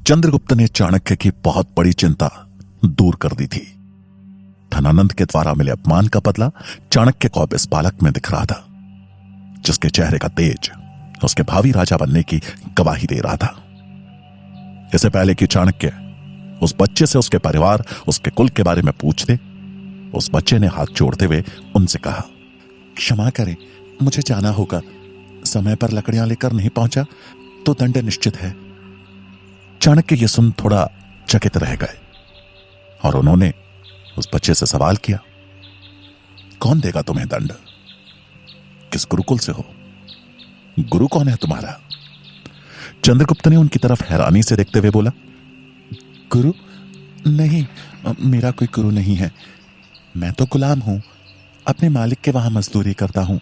चंद्रगुप्त ने चाणक्य की बहुत बड़ी चिंता दूर कर दी थी। धनानंद के द्वारा मिले अपमान का बदला चाणक्य को अब इस बालक में दिख रहा था, जिसके चेहरे का तेज उसके भावी राजा बनने की गवाही दे रहा था। इससे पहले कि चाणक्य उस बच्चे से उसके परिवार, उसके कुल के बारे में पूछते, उस बच्चे ने हाथ जोड़ते हुए उनसे कहा, क्षमा करें, मुझे जाना होगा। समय पर लकड़ियां लेकर नहीं पहुंचा तो दंड निश्चित है। चाणक्य ये सुन थोड़ा चकित रह गए और उन्होंने उस बच्चे से सवाल किया, कौन देगा तुम्हें दंड? किस गुरुकुल से हो? गुरु कौन है तुम्हारा? चंद्रगुप्त ने उनकी तरफ हैरानी से देखते हुए बोला, गुरु नहीं, मेरा कोई गुरु नहीं है। मैं तो गुलाम हूं, अपने मालिक के वहां मजदूरी करता हूं।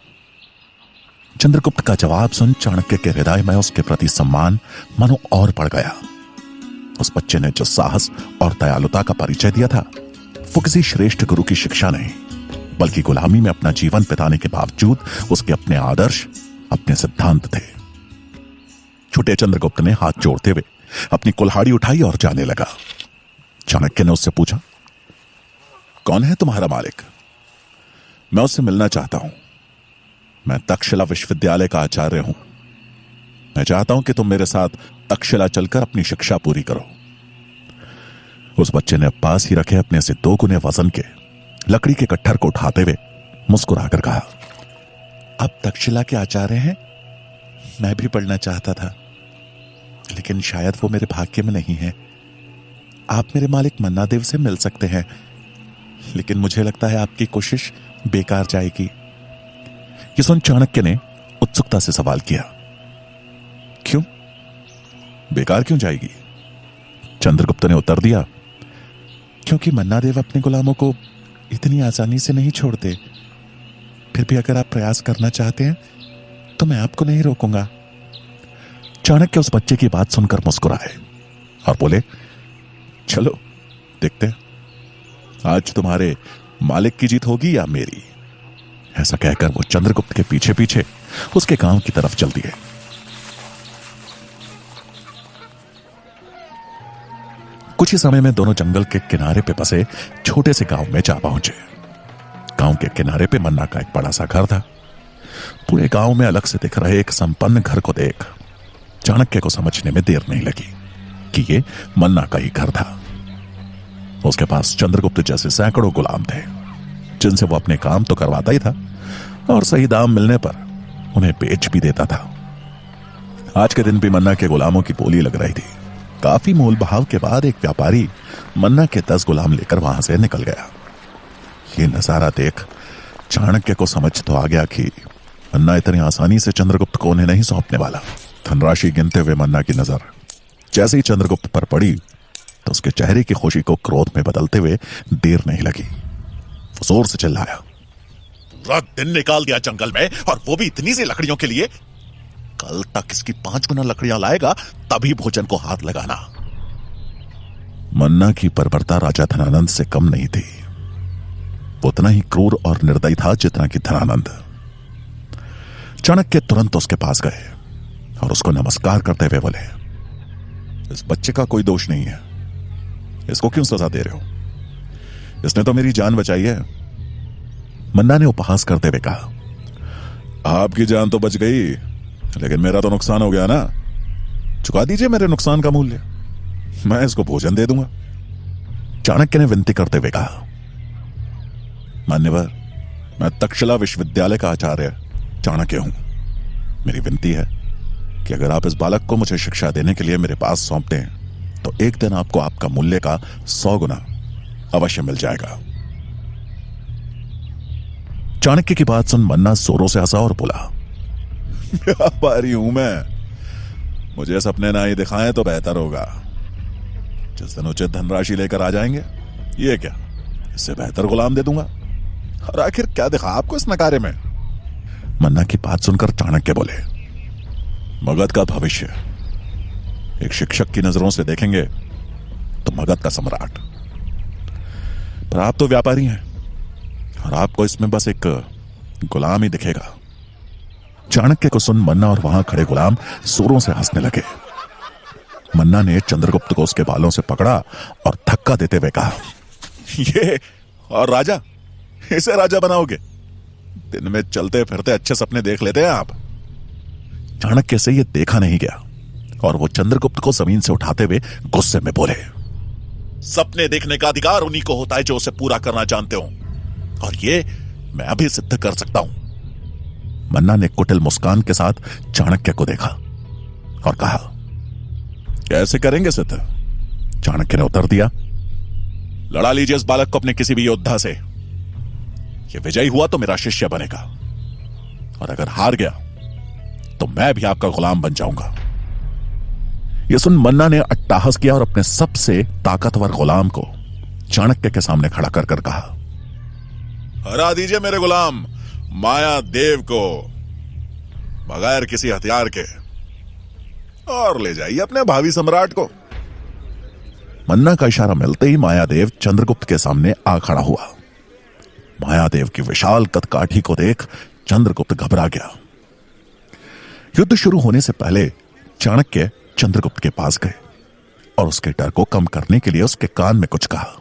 चंद्रगुप्त का जवाब सुन चाणक्य के हृदय में उसके प्रति सम्मान मानो और बढ़ गया। उस बच्चे ने जो साहस और दयालुता का परिचय दिया था, वो किसी श्रेष्ठ गुरु की शिक्षा नहीं, बल्कि गुलामी में अपना जीवन बिताने के बावजूद उसके अपने आदर्श, अपने सिद्धांत थे। छोटे चंद्रगुप्त ने हाथ जोड़ते हुए अपनी कुल्हाड़ी उठाई और जाने लगा। चाणक्य ने उससे पूछा, कौन है तुम्हारा मालिक? मैं उससे मिलना चाहता हूं। मैं तक्षशिला विश्वविद्यालय का आचार्य हूं। मैं चाहता हूं कि तुम मेरे साथ तक्षशिला चलकर अपनी शिक्षा पूरी करो। उस बच्चे ने पास ही रखे अपने से 2 गुने वजन के लकड़ी के कट्टर को उठाते हुए मुस्कुराकर कहा, अब तक्षशिला के आचार्य हैं? मैं भी पढ़ना चाहता था, लेकिन शायद वो मेरे भाग्य में नहीं है। आप मेरे मालिक मन्नादेव से मिल सकते हैं, लेकिन मुझे लगता है आपकी कोशिश बेकार जाएगी। ये सुन चाणक्य ने उत्सुकता से सवाल किया, क्यों? बेकार क्यों जाएगी? चंद्रगुप्त ने उत्तर दिया, क्योंकि मन्नादेव अपने गुलामों को इतनी आसानी से नहीं छोड़ते। फिर भी अगर आप प्रयास करना चाहते हैं तो मैं आपको नहीं रोकूंगा। चाणक्य उस बच्चे की बात सुनकर मुस्कुराए और बोले, चलो देखते हैं, आज तुम्हारे मालिक की जीत होगी या मेरी। ऐसा कहकर वो चंद्रगुप्त के पीछे पीछे उसके गांव की तरफ चल दिए। कुछ ही समय में दोनों जंगल के किनारे पे बसे छोटे से गांव में जा पहुंचे। गांव के किनारे पे मन्ना का एक बड़ा सा घर था। पूरे गांव में अलग से दिख रहे एक संपन्न घर को देख चाणक्य को समझने में देर नहीं लगी कि ये मन्ना का ही घर था। उसके पास चंद्रगुप्त जैसे सैकड़ों गुलाम थे, जिनसे वो अपने काम तो करवाता ही था और सही दाम मिलने पर उन्हें बेच भी देता था। आज के दिन भी मन्ना के गुलामों की बोली लग रही थी। काफी मोल भाव के बाद एक व्यापारी मन्ना के 10 गुलाम लेकर वहां से निकल गया। ये नजारा देख चाणक्य को समझ तो आ गया कि मन्ना इतनी आसानी से चंद्रगुप्त को उन्हें नहीं सौंपने वाला। धनराशि गिनते हुए मन्ना की नजर जैसे ही चंद्रगुप्त पर पड़ी तो उसके चेहरे की खुशी को क्रोध में बदलते हुए देर नहीं लगी। वो जोर से चिल्लाया, रात दिन निकाल दिया जंगल में, और वो भी इतनी सी लकड़ियों के लिए। कल तक इसकी 5 गुना लकड़ियां लाएगा तभी भोजन को हाथ लगाना। मन्ना की बर्बरता राजा धनानंद से कम नहीं थी। वो उतना ही क्रूर और निर्दयी था जितना कि धनानंद। चाणक्य तुरंत उसके पास गए और उसको नमस्कार करते हुए बोले, इस बच्चे का कोई दोष नहीं है, इसको क्यों सजा दे रहे हो? इसने तो मेरी जान बचाई है। मन्ना ने उपहास करते हुए कहा, आपकी जान तो बच गई, लेकिन मेरा तो नुकसान हो गया ना। चुका दीजिए मेरे नुकसान का मूल्य, मैं इसको भोजन दे दूंगा। चाणक्य ने विनती करते हुए कहा, मान्यवर, मैं तक्षशिला विश्वविद्यालय का आचार्य चाणक्य हूं। मेरी विनती है कि अगर आप इस बालक को मुझे शिक्षा देने के लिए मेरे पास सौंपते हैं तो एक दिन आपको आपका मूल्य का 100 गुना अवश्य मिल जाएगा। चाणक्य की बात सुन मन्ना जोरों से हंसा और बोला, व्यापारी हूं मैं, मुझे सपने ना ही दिखाएं तो बेहतर होगा। जिस दिन उचित धनराशि लेकर आ जाएंगे, ये क्या, इससे बेहतर गुलाम दे दूंगा। और आखिर क्या दिखा आपको इस नकारे में? मन्ना की बात सुनकर चाणक्य बोले, मगध का भविष्य एक शिक्षक की नजरों से देखेंगे तो मगध का सम्राट, पर आप तो व्यापारी हैं और आपको इसमें बस एक गुलाम ही दिखेगा। चाणक्य को सुन मन्ना और वहां खड़े गुलाम जोरों से हंसने लगे। मन्ना ने चंद्रगुप्त को उसके बालों से पकड़ा और धक्का देते हुए कहा, ये और राजा, इसे राजा बनाओगे? दिन में चलते फिरते अच्छे सपने देख लेते हैं आप। चाणक्य से ये देखा नहीं गया और वो चंद्रगुप्त को जमीन से उठाते हुए गुस्से में बोले, सपने देखने का अधिकार उन्हीं को होता है जो उसे पूरा करना जानते हो, और ये मैं अभी सिद्ध कर सकता हूं। मन्ना ने कुटिल मुस्कान के साथ चाणक्य को देखा और कहा, कैसे करेंगे सिद्ध? चाणक्य ने उत्तर दिया, लड़ा लीजिए इस बालक को अपने किसी भी योद्धा से। ये विजयी हुआ तो मेरा शिष्य बनेगा, और अगर हार गया तो मैं भी आपका गुलाम बन जाऊंगा। यह सुन मन्ना ने अट्टहास किया और अपने सबसे ताकतवर गुलाम को चाणक्य के सामने खड़ा कर कर कहा, हरा दीजिए मेरे गुलाम माया देव को बगैर किसी हथियार के, और ले जाइए अपने भावी सम्राट को। मन्ना का इशारा मिलते ही मायादेव चंद्रगुप्त के सामने आ खड़ा हुआ। मायादेव की विशाल कदकाठी को देख चंद्रगुप्त घबरा गया। युद्ध शुरू होने से पहले चाणक्य चंद्रगुप्त के पास गए और उसके डर को कम करने के लिए उसके कान में कुछ कहा,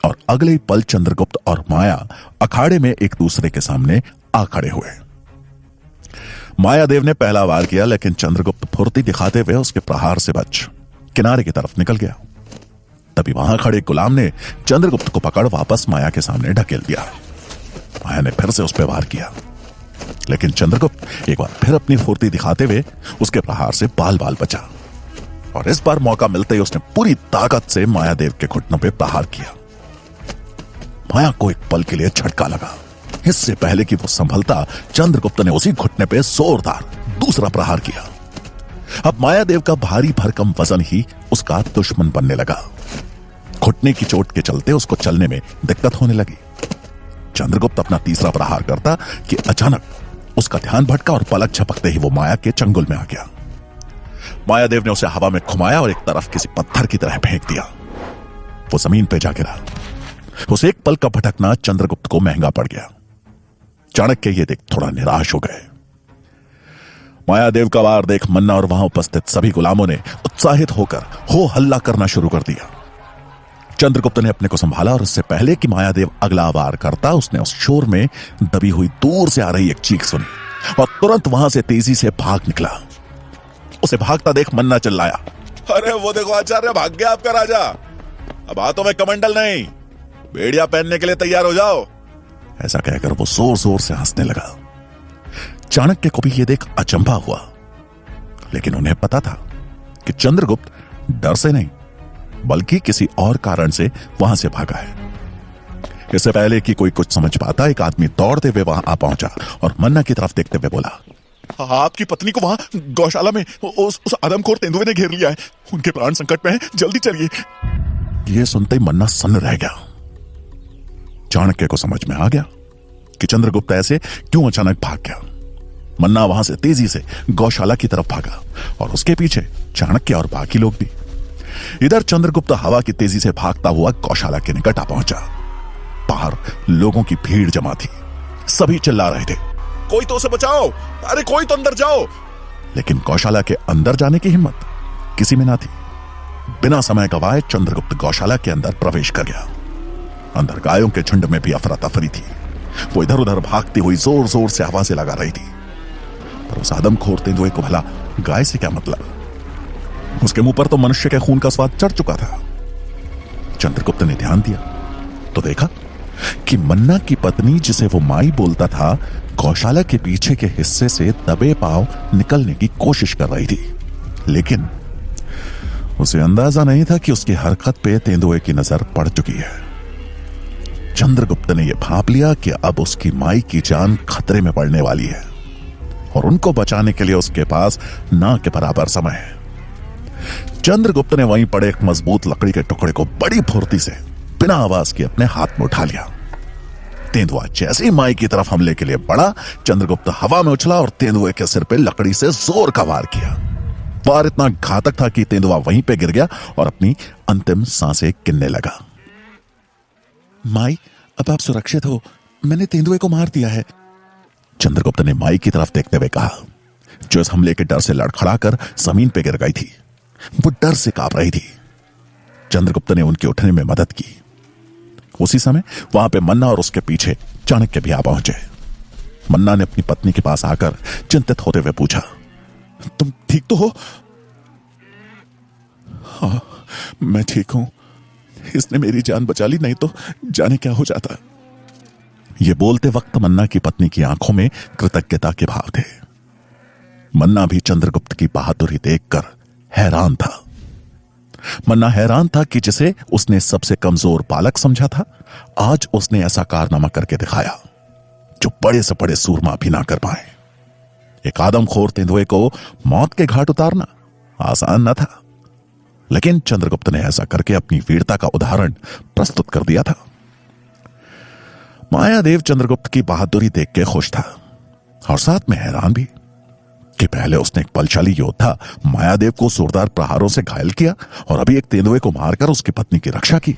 और अगले ही पल चंद्रगुप्त और माया अखाड़े में एक दूसरे के सामने आ खड़े हुए। मायादेव ने पहला वार किया, लेकिन चंद्रगुप्त फुर्ती दिखाते हुए उसके प्रहार से बच किनारे की तरफ निकल गया। तभी वहां खड़े गुलाम ने चंद्रगुप्त को पकड़ वापस माया के सामने ढकेल दिया। माया ने फिर से उस पर वार किया, लेकिन चंद्रगुप्त एक बार फिर अपनी फुर्ती दिखाते हुए उसके प्रहार से बाल बाल बचा, और इस बार मौका मिलते ही उसने पूरी ताकत से मायादेव के घुटनों पर प्रहार किया। माया को एक पल के लिए झटका लगा। इससे पहले कि वो संभलता, चंद्रगुप्त ने उसी घुटने पे जोरदार दूसरा प्रहार किया। अब मायादेव का भारी भरकम वजन ही उसका दुश्मन बनने लगा। घुटने की चोट के चलते उसको चलने में दिक्कत होने लगी। चंद्रगुप्त अपना तीसरा प्रहार करता कि अचानक उसका ध्यान भटका और पलक झपकते ही वो माया के चंगुल में आ गया। मायादेव ने उसे हवा में घुमाया और एक तरफ किसी पत्थर की तरह फेंक दिया। वो जमीन पे जा गिरा। उस एक पल का भटकना चंद्रगुप्त को महंगा पड़ गया। चाणक्य ये देख थोड़ा निराश हो गए। मायादेव का वार देख मन्ना और वहां उपस्थित सभी गुलामों ने उत्साहित होकर हो हल्ला करना शुरू कर दिया। चंद्रगुप्त ने अपने को संभाला और उससे पहले कि मायादेव अगला वार करता, उसने उस शोर में दबी हुई दूर से आ रही एक चीख सुनी और तुरंत वहां से तेजी से भाग निकला। उसे भागता देख मन्ना चिल्लाया, अरे वो देखो आचार्य, भाग गया आपका राजा। अब हाथों में कमंडल नहीं, बेड़िया पहनने के लिए तैयार हो जाओ। ऐसा कहकर वो जोर जोर से हंसने लगा। चाणक्य को भी यह देख अचंभा हुआ, लेकिन उन्हें पता था कि चंद्रगुप्त डर से नहीं बल्कि किसी और कारण से वहां से भागा है। इससे पहले कि कोई कुछ समझ पाता, एक आदमी दौड़ते हुए वहां आ पहुंचा और मन्ना की तरफ देखते हुए बोला, आपकी पत्नी को वहां गौशाला में उस आदमखोर तेंदुए ने घेर लिया है। उनके प्राण संकट में हैं, जल्दी चलिए। यह सुनते ही मन्ना सन्न रह गया। चाणक्य को समझ में आ गया कि चंद्रगुप्त ऐसे क्यों अचानक भाग गया। मन्ना वहां से तेजी से गौशाला की तरफ भागा और उसके पीछे चाणक्य और बाकी लोग भी। इधर चंद्रगुप्त हवा की तेजी से भागता हुआ गौशाला के निकट आ पहुंचा। बाहर लोगों की भीड़ जमा थी। सभी चिल्ला रहे थे, कोई तो उसे बचाओ, अरे कोई तो अंदर जाओ। लेकिन गौशाला के अंदर जाने की हिम्मत किसी में ना थी। बिना समय गवाए चंद्रगुप्त गौशाला के अंदर प्रवेश कर गया। अंदर गायों के झुंड में भी अफरा तफरी थी। वो इधर उधर भागती हुई जोर जोर से आवाजें लगा रही थी, पर उस आदमखोर तेंदुए को भला गाय से क्या मतलब? उसके मुंह पर तो मनुष्य के खून का स्वाद चढ़ चुका था। चंद्रगुप्त ने ध्यान दिया तो देखा कि मन्ना की पत्नी, जिसे वो माई बोलता था, गौशाला के पीछे के हिस्से से दबे पांव निकलने की कोशिश कर रही थी। लेकिन उसे अंदाजा नहीं था कि उसकी हरकत पे तेंदुए की नजर पड़ चुकी है। चंद्रगुप्त ने यह भांप लिया कि अब उसकी माई की जान खतरे में पड़ने वाली है और उनको बचाने के लिए उसके पास ना के बराबर समय है। चंद्रगुप्त ने वहीं पड़े एक मजबूत लकड़ी के टुकड़े को बड़ी फुर्ती से बिना आवाज के अपने हाथ में उठा लिया। तेंदुआ जैसे ही माई की तरफ हमले के लिए बढ़ा, चंद्रगुप्त हवा में उछला और तेंदुए के सिर पे लकड़ी से जोर का वार किया। वार इतना घातक था कि तेंदुआ वहीं पे गिर गया और अपनी अंतिम सांसें गिनने लगा। माई, अब आप सुरक्षित हो, मैंने तेंदुए को मार दिया है, चंद्रगुप्त ने माई की तरफ देखते हुए कहा, जो इस हमले के डर से लड़खड़ाकर जमीन पे गिर गई थी। वो डर से कांप रही थी। चंद्रगुप्त ने उनके उठने में मदद की। उसी समय वहां पे मन्ना और उसके पीछे चाणक्य भी आ पहुंचे। मन्ना ने अपनी पत्नी के पास आकर चिंतित होते हुए पूछा, तुम ठीक तो हो? हाँ, मैं ठीक हूं। इसने मेरी जान बचा ली, नहीं तो जाने क्या हो जाता। ये बोलते वक्त मन्ना की पत्नी की आंखों में कृतज्ञता के भाव थे। मन्ना भी चंद्रगुप्त की बहादुरी देखकर हैरान था। मन्ना हैरान था कि जिसे उसने सबसे कमजोर बालक समझा था, आज उसने ऐसा कारनामा करके दिखाया जो बड़े से बड़े सूरमा भी ना कर पाए। एक आदमखोर तेंदुए को मौत के घाट उतारना आसान न था, लेकिन चंद्रगुप्त ने ऐसा करके अपनी वीरता का उदाहरण प्रस्तुत कर दिया था। मायादेव चंद्रगुप्त की बहादुरी देख के खुश था और साथ में हैरान भी कि पहले उसने एक बलशाली योद्धा मायादेव को जोरदार प्रहारों से घायल किया और अभी एक तेंदुए को मारकर उसकी पत्नी की रक्षा की।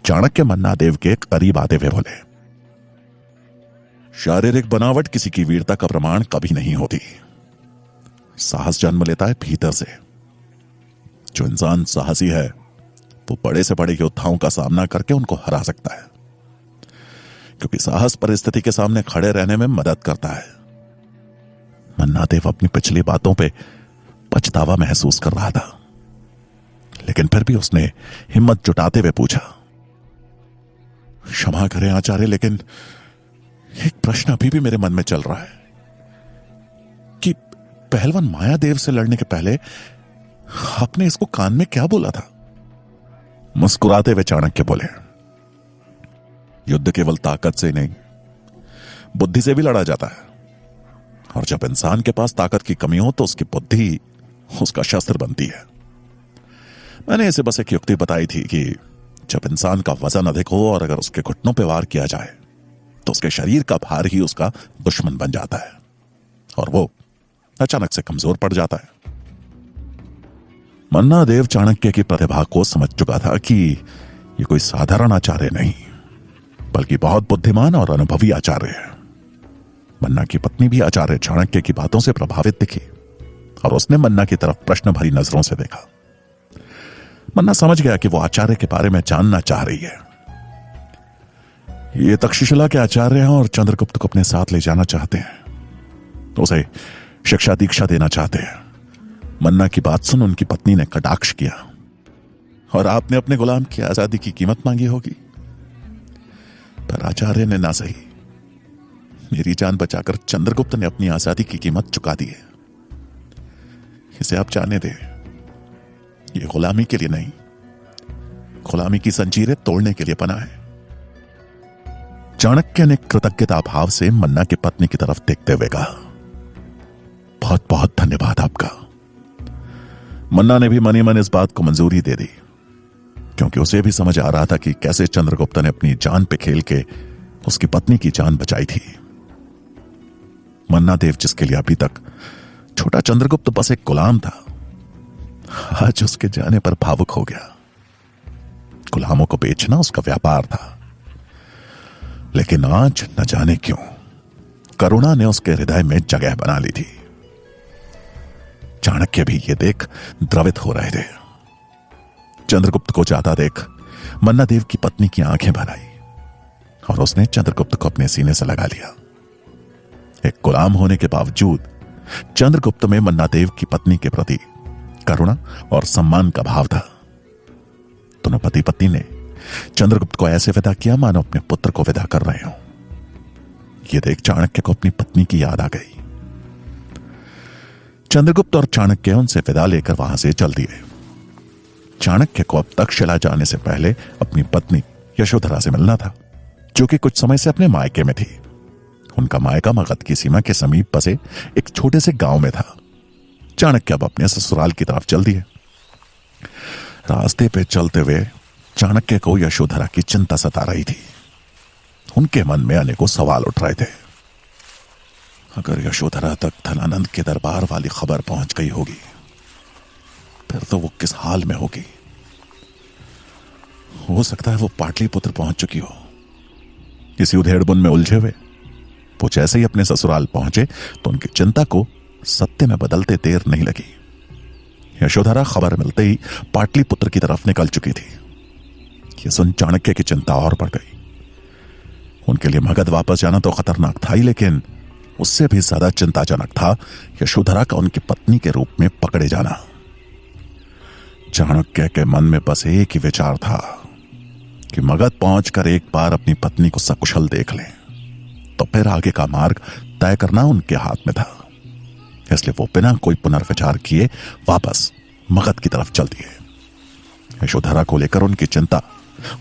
चाणक्य मन्ना देव के करीब आते हुए बोले, शारीरिक बनावट किसी की वीरता का प्रमाण कभी नहीं होती। साहस जन्म लेता है भीतर से। जो इंसान साहसी है वो बड़े से बड़े योद्धाओं का सामना करके उनको हरा सकता है, क्योंकि साहस परिस्थिति के सामने खड़े रहने में मदद करता है। मन्ना देव अपनी पिछली बातों पे पछतावा महसूस कर रहा था, लेकिन फिर भी उसने हिम्मत जुटाते हुए पूछा, क्षमा करें आचार्य, लेकिन एक प्रश्न अभी भी मेरे मन में चल रहा है कि पहलवान मायादेव से लड़ने के पहले आपने इसको कान में क्या बोला था? मुस्कुराते हुए चाणक्य बोले, युद्ध केवल ताकत से नहीं, बुद्धि से भी लड़ा जाता है। और जब इंसान के पास ताकत की कमी हो तो उसकी बुद्धि उसका शस्त्र बनती है। मैंने इसे बस एक युक्ति बताई थी कि जब इंसान का वजन अधिक हो और अगर उसके घुटनों पर वार किया जाए तो उसके शरीर का भार ही उसका दुश्मन बन जाता है और वो अचानक से कमजोर पड़ जाता है। मन्ना देव चाणक्य की प्रतिभा को समझ चुका था कि ये कोई साधारण आचार्य नहीं, बल्कि बहुत बुद्धिमान और अनुभवी आचार्य है। मन्ना की पत्नी भी आचार्य चाणक्य की बातों से प्रभावित दिखी और उसने मन्ना की तरफ प्रश्न भरी नजरों से देखा। मन्ना समझ गया कि वो आचार्य के बारे में जानना चाह रही है। ये तक्षशिला के आचार्य हैं और चंद्रगुप्त को अपने साथ ले जाना चाहते हैं, उसे शिक्षा दीक्षा देना चाहते हैं। मन्ना की बात सुन उनकी पत्नी ने कटाक्ष किया, और आपने अपने गुलाम की आजादी की कीमत मांगी होगी। पर आचार्य ने ना सही, मेरी जान बचाकर चंद्रगुप्त ने अपनी आजादी की कीमत चुका दी है। इसे आप जाने दे, ये गुलामी के लिए नहीं, गुलामी की जंजीरें तोड़ने के लिए बना है। चाणक्य ने कृतज्ञता भाव से मन्ना की पत्नी की तरफ देखते हुए कहा, बहुत बहुत धन्यवाद आपका। मन्ना ने भी मनी मन इस बात को मंजूरी दे दी, क्योंकि उसे भी समझ आ रहा था कि कैसे चंद्रगुप्त ने अपनी जान पे खेल के उसकी पत्नी की जान बचाई थी। मन्ना देव, जिसके लिए अभी तक छोटा चंद्रगुप्त बस एक गुलाम था, आज उसके जाने पर भावुक हो गया। गुलामों को बेचना उसका व्यापार था, लेकिन आज न जाने क्यों करुणा ने उसके हृदय में जगह बना ली थी। चाणक्य भी ये देख द्रवित हो रहे थे। चंद्रगुप्त को जाता देख मन्ना देव की पत्नी की आंखें भर आई और उसने चंद्रगुप्त को अपने सीने से लगा लिया। एक गुलाम होने के बावजूद चंद्रगुप्त में मन्ना देव की पत्नी के प्रति करुणा और सम्मान का भाव था। दोनों पति पत्नी ने चंद्रगुप्त को ऐसे विदा किया मानो अपने पुत्र को विदा कर रहे हो। यह देख चाणक्य को अपनी पत्नी की याद आ गई। चंद्रगुप्त और चाणक्य उनसे विदा लेकर वहां से चल दिए। चाणक्य को अब तक्षशिला जाने से पहले अपनी पत्नी यशोधरा से मिलना था, जो कि कुछ समय से अपने मायके में थी। उनका मायका मगध की सीमा के समीप बसे एक छोटे से गांव में था। चाणक्य अब अपने ससुराल की तरफ चल दिए। रास्ते पे चलते हुए चाणक्य को यशोधरा की चिंता सता रही थी। उनके मन में अनेकों सवाल उठ रहे थे। अगर यशोधरा तक धनानंद के दरबार वाली खबर पहुंच गई होगी, फिर तो वो किस हाल में होगी। हो सकता है वो पाटलिपुत्र पहुंच चुकी हो। इसी उधेड़बुन में उलझे हुए वो जैसे ही अपने ससुराल पहुंचे तो उनकी चिंता को सत्य में बदलते देर नहीं लगी। यशोधरा खबर मिलते ही पाटलिपुत्र की तरफ निकल चुकी थी। यह सुन चाणक्य की चिंता और बढ़ गई। उनके लिए मगध वापस जाना तो खतरनाक था ही, लेकिन उससे भी ज्यादा चिंताजनक था यशोधरा का उनकी पत्नी के रूप में पकड़े जाना। चाणक्य के मन में बस एक ही विचार था कि मगध पहुंचकर एक बार अपनी पत्नी को सकुशल देख लें, तो फिर आगे का मार्ग तय करना उनके हाथ में था। इसलिए वो बिना कोई पुनर्विचार किए वापस मगध की तरफ चल दिए। यशोधरा को लेकर उनकी चिंता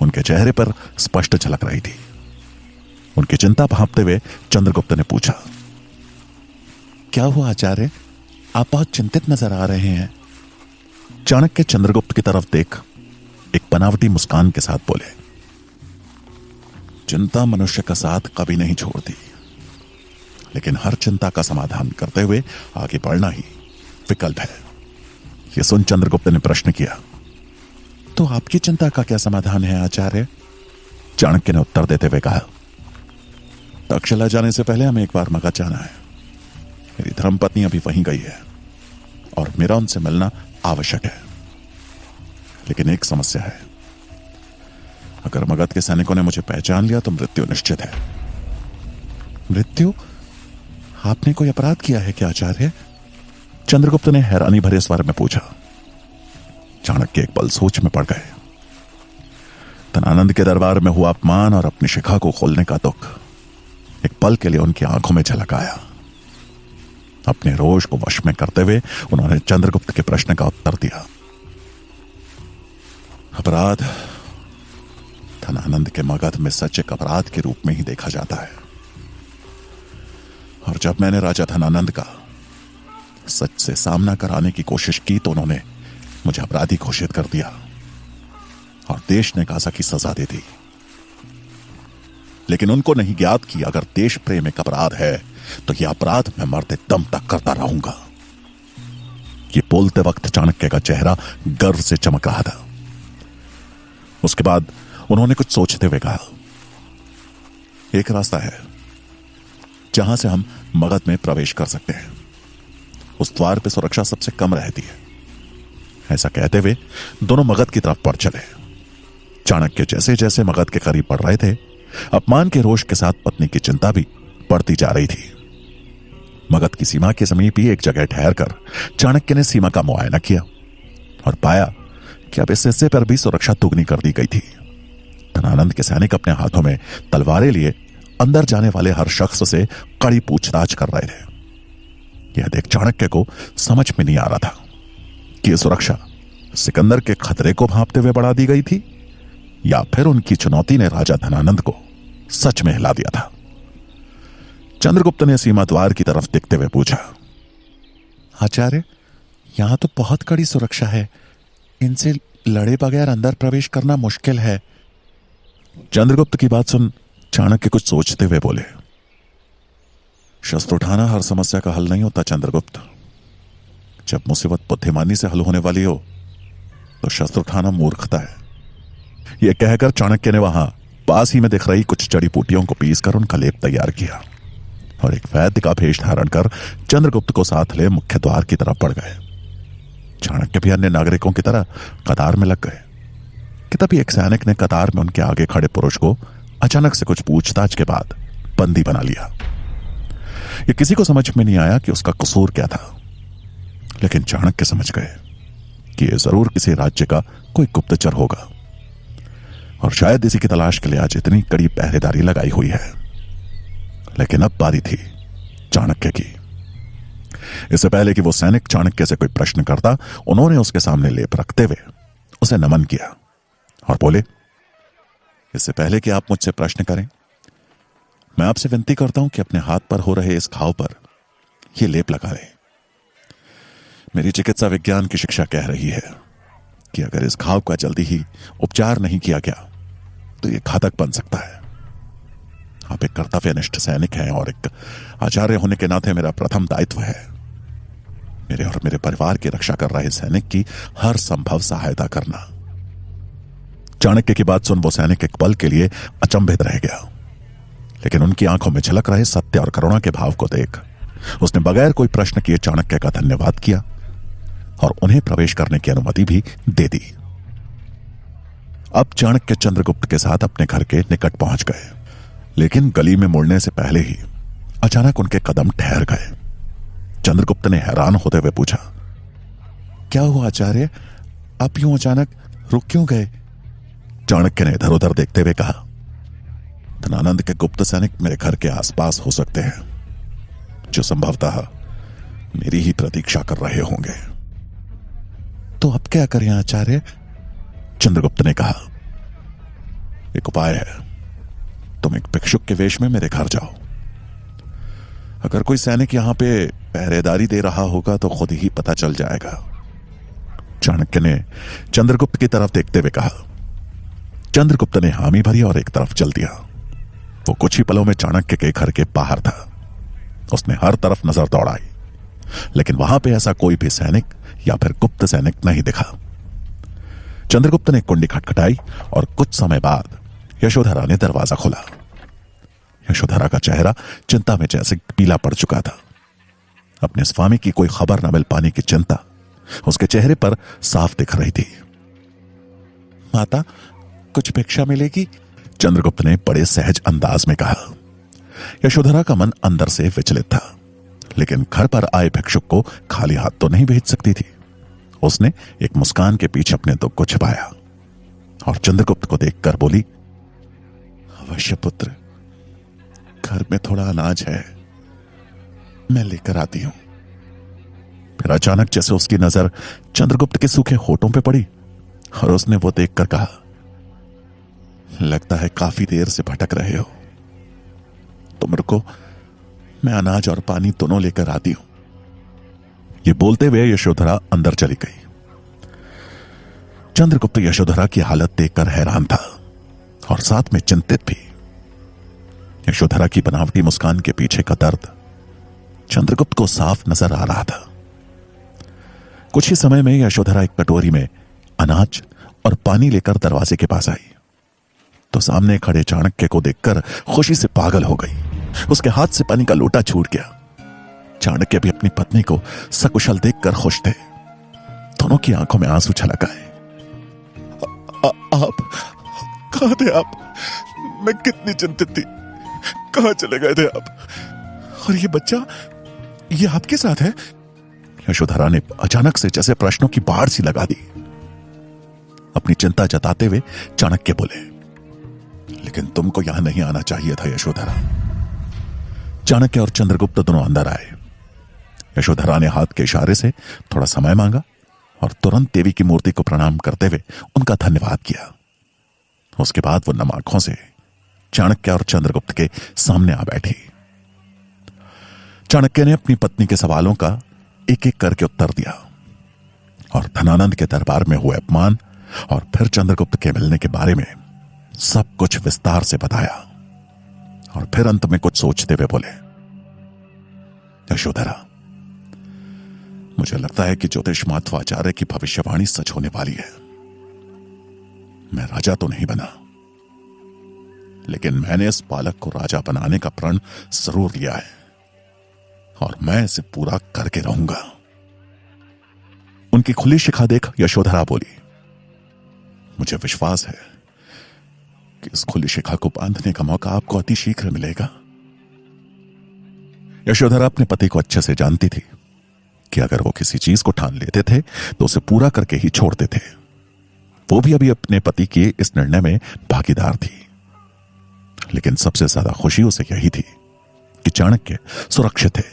उनके चेहरे पर स्पष्ट झलक रही थी। उनकी चिंता भांपते हुए चंद्रगुप्त ने पूछा, क्या हुआ आचार्य, आप बहुत चिंतित नजर आ रहे हैं। चाणक्य चंद्रगुप्त की तरफ देख एक बनावटी मुस्कान के साथ बोले, चिंता मनुष्य का साथ कभी नहीं छोड़ती, लेकिन हर चिंता का समाधान करते हुए आगे बढ़ना ही विकल्प है। यह सुन चंद्रगुप्त ने प्रश्न किया, तो आपकी चिंता का क्या समाधान है आचार्य। चाणक्य ने उत्तर देते हुए कहा, तक्षशिला जाने से पहले हमें एक बार मगध जाना है। मेरी धर्मपत्नी अभी वहीं गई है और मेरा उनसे मिलना आवश्यक है, लेकिन एक समस्या है। अगर मगध के सैनिकों ने मुझे पहचान लिया तो मृत्यु निश्चित है। मृत्यु? आपने कोई अपराध किया है क्या आचार्य? चंद्रगुप्त ने हैरानी भरे स्वर में पूछा। चाणक्य एक पल सोच में पड़ गए। धनानंद के दरबार में हुआ अपमान और अपनी शिखा को खोलने का दुख एक पल के लिए उनकी आंखों में झलक आया। अपने रोष को वश में करते हुए उन्होंने चंद्रगुप्त के प्रश्न का उत्तर दिया। अपराध धनानंद के मगध में सच एक अपराध के रूप में ही देखा जाता है, और जब मैंने राजा धनानंद का सच से सामना कराने की कोशिश की तो उन्होंने मुझे अपराधी घोषित कर दिया और देश ने कासा की सजा दे दी। लेकिन उनको नहीं ज्ञात कि अगर देश प्रेम एक अपराध है तो यह अपराध मैं मरते दम तक करता रहूंगा। ये बोलते वक्त चाणक्य का चेहरा गर्व से चमक रहा था। उसके बाद उन्होंने कुछ सोचते हुए कहा, एक रास्ता है जहां से हम मगध में प्रवेश कर सकते हैं। उस द्वार पर सुरक्षा सबसे कम रहती है। ऐसा कहते हुए दोनों मगध की तरफ बढ़ चले। चाणक्य जैसे जैसे मगध के करीब बढ़ रहे थे, अपमान के रोष के साथ पत्नी की चिंता भी बढ़ती जा रही थी। मगध की सीमा के समीप ही एक जगह ठहरकर चाणक्य ने सीमा का मुआयना किया और पाया कि अब इस हिस्से पर भी सुरक्षा दुगनी कर दी गई थी। धनानंद के सैनिक अपने हाथों में तलवारें लिए अंदर जाने वाले हर शख्स से कड़ी पूछताछ कर रहे थे। यह देख चाणक्य को समझ में नहीं आ रहा था कि यह सुरक्षा सिकंदर के खतरे को भांपते हुए बढ़ा दी गई थी या फिर उनकी चुनौती ने राजा धनानंद को सच में हिला दिया था। चंद्रगुप्त ने सीमा द्वार की तरफ देखते हुए पूछा, आचार्य, यहां तो बहुत कड़ी सुरक्षा है, इनसे लड़े बगैर अंदर प्रवेश करना मुश्किल है। चंद्रगुप्त की बात सुन चाणक्य कुछ सोचते हुए बोले, शस्त्र उठाना हर समस्या का हल नहीं होता चंद्रगुप्त। जब मुसीबत बुद्धिमानी से हल होने वाली हो तो शस्त्र उठाना मूर्खता है। यह कहकर चाणक्य ने वहां पास ही में दिख रही कुछ जड़ी बूटियों को पीसकर उनका लेप तैयार किया और एक वैद्य का भेष धारण कर चंद्रगुप्त को साथ ले मुख्य द्वार की तरफ बढ़ गए। चाणक्य भी अन्य नागरिकों की तरह कतार में लग गए कि तभी एक सैनिक ने कतार में उनके आगे खड़े पुरुष को अचानक से कुछ पूछताछ के बाद बंदी बना लिया। यह किसी को समझ में नहीं आया कि उसका कसूर क्या था, लेकिन चाणक्य समझ गए कि यह जरूर किसी राज्य का कोई गुप्तचर होगा और शायद इसी की तलाश के लिए आज इतनी कड़ी पहरेदारी लगाई हुई है। लेकिन अब बारी थी चाणक्य की। इससे पहले कि वो सैनिक चाणक्य से कोई प्रश्न करता, उन्होंने उसके सामने लेप रखते हुए उसे नमन किया और बोले, इससे पहले कि आप मुझसे प्रश्न करें, मैं आपसे विनती करता हूं कि अपने हाथ पर हो रहे इस घाव पर यह लेप लगा लें। मेरी चिकित्सा विज्ञान की शिक्षा कह रही है कि अगर इस घाव का जल्दी ही उपचार नहीं किया गया तो यह घातक बन सकता है। आप एक कर्तव्यनिष्ठ सैनिक हैं और एक आचार्य होने के नाते मेरा प्रथम दायित्व है मेरे और मेरे परिवार की रक्षा कर रहे सैनिक की हर संभव सहायता करना। चाणक्य की बात सुन वो सैनिक एक पल के लिए अचंभित रह गया, लेकिन उनकी आंखों में झलक रहे सत्य और करुणा के भाव को देख उसने बगैर कोई प्रश्न किए चाणक्य का धन्यवाद किया और उन्हें प्रवेश करने की अनुमति भी दे दी। अब चाणक्य चंद्रगुप्त के साथ अपने घर के निकट पहुंच गए, लेकिन गली में मुड़ने से पहले ही अचानक उनके कदम ठहर गए। चंद्रगुप्त ने हैरान होते हुए पूछा, क्या हुआ आचार्य, आप यूं अचानक रुक क्यों गए? चाणक्य ने इधर उधर देखते हुए कहा, धनानंद के गुप्त सैनिक मेरे घर के आसपास हो सकते हैं, जो संभवतः मेरी ही प्रतीक्षा कर रहे होंगे। तो अब क्या करें आचार्य? चंद्रगुप्त ने कहा, एक उपाय है, तुम एक भिक्षुक के वेश में मेरे घर जाओ। अगर कोई सैनिक यहां पे पहरेदारी दे रहा होगा तो खुद ही पता चल जाएगा। चाणक्य ने चंद्रगुप्त की तरफ देखते हुए कहा। चंद्रगुप्त ने हामी भरी और एक तरफ चल दिया। वो कुछ ही पलों में चाणक्य के घर के बाहर था। उसने हर तरफ नजर दौड़ाई, लेकिन वहां पे ऐसा कोई भी सैनिक या फिर गुप्त सैनिक नहीं दिखा। चंद्रगुप्त ने कुंडी खटखटाई और कुछ समय बाद यशोधरा ने दरवाजा खोला। यशोधरा का चेहरा चिंता में जैसे पीला पड़ चुका था। अपने स्वामी की कोई खबर न मिल पाने की चिंता उसके चेहरे पर साफ दिख रही थी। माता, कुछ भिक्षा मिलेगी? चंद्रगुप्त ने बड़े सहज अंदाज में कहा। यशोधरा का मन अंदर से विचलित था, लेकिन घर पर आए भिक्षुक को खाली हाथ तो नहीं भेज सकती थी। उसने एक मुस्कान के पीछे अपने दुख को छिपाया और चंद्रगुप्त को देखकर बोली, अवश्य पुत्र, घर में थोड़ा अनाज है, मैं लेकर आती हूं। फिर अचानक जैसे उसकी नजर चंद्रगुप्त के सूखे होठों पे पड़ी और उसने वो देखकर कहा, लगता है काफी देर से भटक रहे हो, तुम रुको, मैं अनाज और पानी दोनों लेकर आती हूं। ये बोलते हुए यशोधरा अंदर चली गई। चंद्रगुप्त यशोधरा की हालत देखकर हैरान था और साथ में चिंतित भी। यशोधरा की बनावटी मुस्कान के पीछे का दर्द चंद्रगुप्त को साफ नजर आ रहा था। कुछ ही समय में यशोधरा एक कटोरी में अनाज और पानी लेकर दरवाजे के पास आई तो सामने खड़े चाणक्य को देखकर खुशी से पागल हो गई। उसके हाथ से पानी का लोटा छूट गया। चाणक्य भी अपनी पत्नी को सकुशल देखकर खुश थे। दोनों की आंखों में आंसू छलक आए। आप कहां थे? आप, मैं कितनी चिंतित थी, कहां चले गए थे आप? और ये बच्चा, ये आपके साथ है? यशोधरा ने अचानक से जैसे प्रश्नों की बाढ़ सी लगा दी। अपनी चिंता जताते हुए चाणक्य बोले, लेकिन तुमको यहां नहीं आना चाहिए था यशोधरा। चाणक्य और चंद्रगुप्त दोनों अंदर आए। यशोधरा ने हाथ के इशारे से थोड़ा समय मांगा और तुरंत देवी की मूर्ति को प्रणाम करते हुए उनका धन्यवाद किया। उसके बाद वो नम आंखों से चाणक्य और चंद्रगुप्त के सामने आ बैठी। चाणक्य ने अपनी पत्नी के सवालों का एक एक करके उत्तर दिया और धनानंद के दरबार में हुए अपमान और फिर चंद्रगुप्त के मिलने के बारे में सब कुछ विस्तार से बताया। और फिर अंत में कुछ सोचते हुए बोले, यशोधरा, मुझे लगता है कि ज्योतिष माध्वाचार्य की भविष्यवाणी सच होने वाली है। मैं राजा तो नहीं बना, लेकिन मैंने इस बालक को राजा बनाने का प्रण जरूर लिया है और मैं इसे पूरा करके रहूंगा। उनकी खुली शिखा देख यशोधरा बोली, मुझे विश्वास है कि इस खुली शिखा को बांधने का मौका आपको अति शीघ्र मिलेगा। यशोधरा अपने पति को अच्छे से जानती थी कि अगर वो किसी चीज को ठान लेते थे तो उसे पूरा करके ही छोड़ते थे। वो भी अभी अपने पति के इस निर्णय में भागीदार थी, लेकिन सबसे ज्यादा खुशी उसे यही थी कि चाणक्य सुरक्षित थे,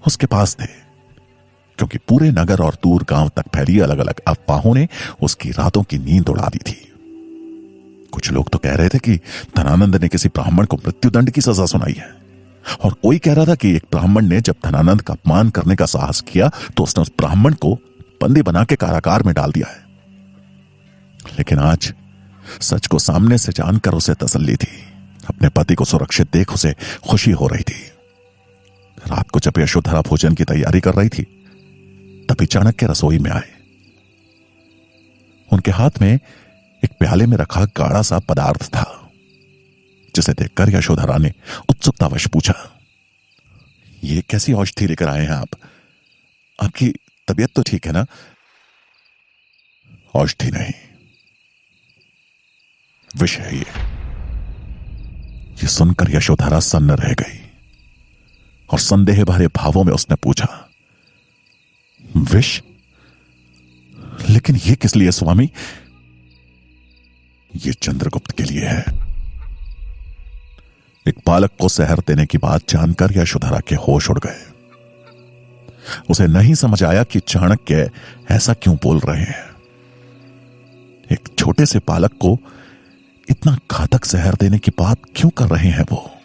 उसके पास थे, क्योंकि पूरे नगर और दूर गांव तक फैली अलग अलग अफवाहों ने उसकी रातों की नींद उड़ा दी थी। कुछ लोग तो कह रहे थे कि धनानंद ने किसी ब्राह्मण को मृत्युदंड की सजा सुनाई है, और कोई कह रहा था कि एक ब्राह्मण ने जब धनानंद का अपमान करने का साहस किया तो उसने उस ब्राह्मण को बंदी बना के कारागार में डाल दिया है। लेकिन आज सच को सामने से जानकर उसे तसल्ली थी। अपने पति को सुरक्षित देख उसे खुशी हो रही थी। रात को जब यशोधरा भोजन की तैयारी कर रही थी तभी चाणक्य रसोई में आए। उनके हाथ में एक प्याले में रखा गाढ़ा सा पदार्थ था, जिसे देखकर यशोधरा ने उत्सुकतावश पूछा, ये कैसी औषधि लेकर आए हैं आप? आपकी तबीयत तो ठीक है ना? औषधि नहीं, विष है ये सुनकर यशोधरा सन्न रह गई और संदेह भरे भावों में उसने पूछा, विष? लेकिन ये किस लिए स्वामी? ये चंद्रगुप्त के लिए है। एक बालक को जहर देने की बात जानकर यशोधरा के होश उड़ गए। उसे नहीं समझ आया कि चाणक्य ऐसा क्यों बोल रहे हैं। एक छोटे से बालक को इतना घातक जहर देने की बात क्यों कर रहे हैं वो?